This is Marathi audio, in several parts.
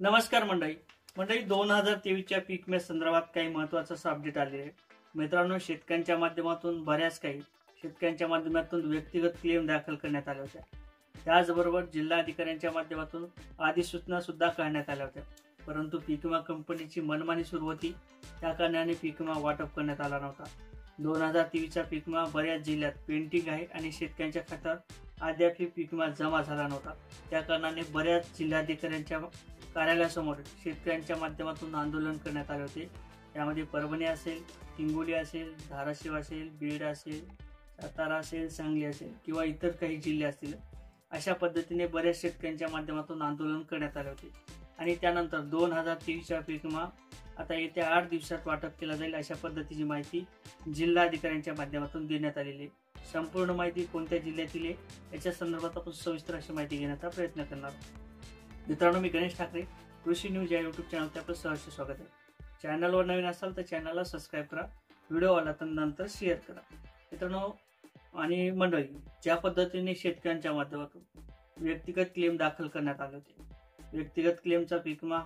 नमस्कार मंडळी 2023च्या पीक विम्या संदर्भात काही महत्त्वाचं अपडेट आले आहे। मित्रांनो, शेतकऱ्यांच्या माध्यमातून शेतकऱ्यांच्या माध्यमातून व्यक्तिगत क्लेम दाखल करण्यात आले होते। त्याचबरोबर जिल्हा अधिकाऱ्यांच्या माध्यमातून अधिसूचना सुद्धा काढण्यात आल्या होत्या, परंतु पीक विमा कंपनीची मनमानी सुरू होती, त्या कारणाने पीक विमा वाटप करण्यात आला नव्हता। 2023चा पीक विमा बऱ्याच जिल्ह्यात पेंडिंग आहे आणि शेतकऱ्यांच्या खात्यात अद्याप पीक विमा जमा झाला नव्हता। त्या कारणाने बऱ्याच जिल्हाधिकाऱ्यांच्या कार्यालयासमोर शेतकऱ्यांच्या माध्यमातून आंदोलन करण्यात आले होते। त्यामध्ये परभणी असेल, हिंगोली असेल, धाराशिव असेल, बीड असेल, सातारा असेल, सांगली असेल किंवा इतर काही जिल्हे असतील, अशा पद्धतीने बऱ्याच शेतकऱ्यांच्या माध्यमातून आंदोलन करण्यात आले होते। आणि त्यानंतर 2023चा पीक विमा आता येत्या 8 दिवसात वाटप केला जाईल, अशा पद्धतीची माहिती जिल्हा अधिकाऱ्यांच्या माध्यमातून देण्यात आलेली आहे। संपूर्ण माहिती कोणत्या जिल्ह्यातील आहे याच्या संदर्भात आपण सविस्तर अशी माहिती घेण्याचा प्रयत्न करणार आहोत। मित्रांनो, मी गणेश ठाकरे, कृषी न्यूज या यूट्यूब चॅनलवर आपलं सहर्ष स्वागत आहे। चॅनलवर नवीन असाल तर चॅनलला सबस्क्राईब करा, व्हिडिओ आला तर नंतर शेअर करा। मित्रांनो आणि मंडळी, ज्या पद्धतीने शेतकऱ्यांच्या माध्यमातून व्यक्तिगत क्लेम दाखल करण्यात आले होते, व्यक्तिगत क्लेमचा पीक विमा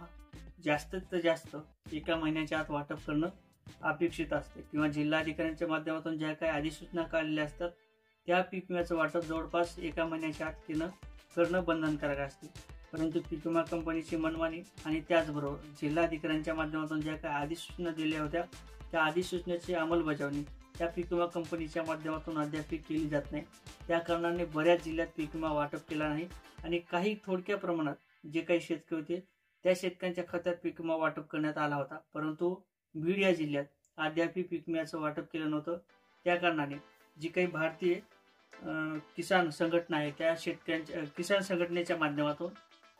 जास्तीत जास्त एका महिन्याच्या आत वाटप करणं अपेक्षित असते किंवा जिल्हाधिकाऱ्यांच्या माध्यमातून ज्या काही अधिसूचना काढलेल्या असतात त्या पीक विम्याचं वाटप जवळपास एका महिन्याच्या आत करणं बंधनकारक असते। परंतु पीक विमा कंपनीची मनमानी आणि त्याचबरोबर जिल्हाधिकाऱ्यांच्या माध्यमातून ज्या काही अधिसूचना दिल्या होत्या त्या अधिसूचनेची अंमलबजावणी त्या पीक विमा कंपनीच्या माध्यमातून अद्याप केली जात नाही। त्या कारणाने बऱ्याच जिल्ह्यात पीक विमा वाटप केला नाही आणि काही थोडक्या प्रमाणात जे काही शेतकरी होते त्या शेतकऱ्यांच्या खात्यात पीक विमा वाटप करण्यात आला होता, परंतु बीड या जिल्ह्यात अद्याप पीक विम्याचं वाटप केलं नव्हतं। त्या कारणाने जी काही भारतीय किसान संघटना आहे त्या शेतकऱ्यांच्या किसान संघटनेच्या माध्यमातून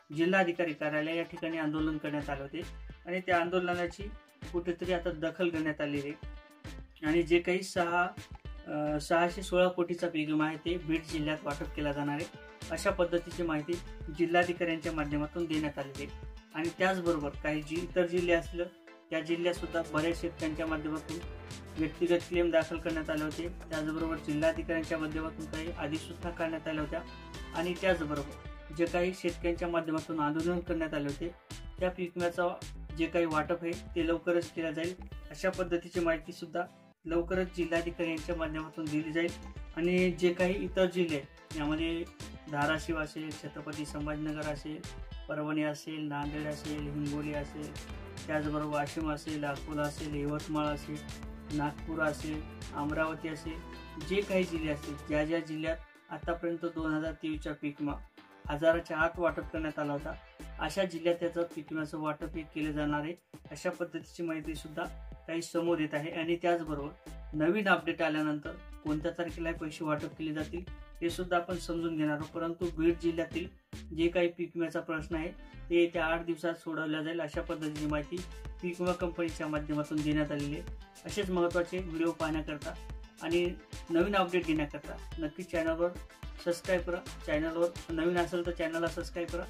जिल्हाधिकारी कार्यालय या ठिकाणी आंदोलन करण्यात आले होते आणि त्या आंदोलनाची कुठेतरी आता दखल घेण्यात आलेली आहे आणि जे काही 616 कोटीचा पीक विमा आहे ते बीड जिल्ह्यात वाटप केला जाणार आहे, अशा पद्धतीची माहिती जिल्हाधिकाऱ्यांच्या माध्यमातून देण्यात आलेली आहे। आणि त्याचबरोबर काही इतर जिल्हे असतील त्या जिल्ह्यात सुद्धा बऱ्याच शेतकऱ्यांच्या माध्यमातून व्यक्तिगत क्लेम दाखल करण्यात आले होते। त्याचबरोबर जिल्हाधिकाऱ्यांच्या माध्यमातून काही अधिसूचना काढण्यात आल्या होत्या आणि त्याचबरोबर जे काही शेतकऱ्यांच्या माध्यमातून आंदोलन करण्यात आले होते त्या पीक विम्याचा जे काही वाटप आहे ते लवकरच केलं जाईल, अशा पद्धतीची माहिती सुद्धा लवकरच जिल्हाधिकाऱ्यांच्या माध्यमातून दिली जाईल। आणि जे काही इतर जिल्हे यामध्ये धाराशिव असेल, छत्रपती संभाजीनगर असेल, परभणी असेल, नांदेड असेल, हिंगोली असेल, त्याचबरोबर वाशिम असेल, अकोला असेल, यवतमाळ असेल, नागपूर असेल, अमरावती असेल, जे काही जिल्हे असतील ज्या ज्या जिल्ह्यात आतापर्यंत 2023चा पीक विमा हजाराच्या आत वाटप करण्यात आला होता, अशा जिल्ह्यात त्याचं पीक विम्याचं वाटप केलं जाणार आहे, अशा पद्धतीची माहिती सुद्धा काही समोर येत आहे। आणि त्याचबरोबर नवीन अपडेट आल्यानंतर कोणत्या तारखेला पैसे वाटप केले जातील हे सुद्धा आपण समजून घेणार आहोत। परंतु बीड जिल्ह्यातील जे काही पीक विम्याचा प्रश्न आहे ते येत्या 8 दिवसात सोडवला जाईल, अशा पद्धतीची माहिती पीक विमा कंपनीच्या माध्यमातून देण्यात आलेली आहे। असेच महत्त्वाचे व्हिडिओ पाहण्याकरता आणि नवीन अपडेट घेण्याकरता नक्की चॅनलवर सबस्क्राईब करा। चॅनलवर नवीन असेल तर चॅनलला सबस्क्राईब करा।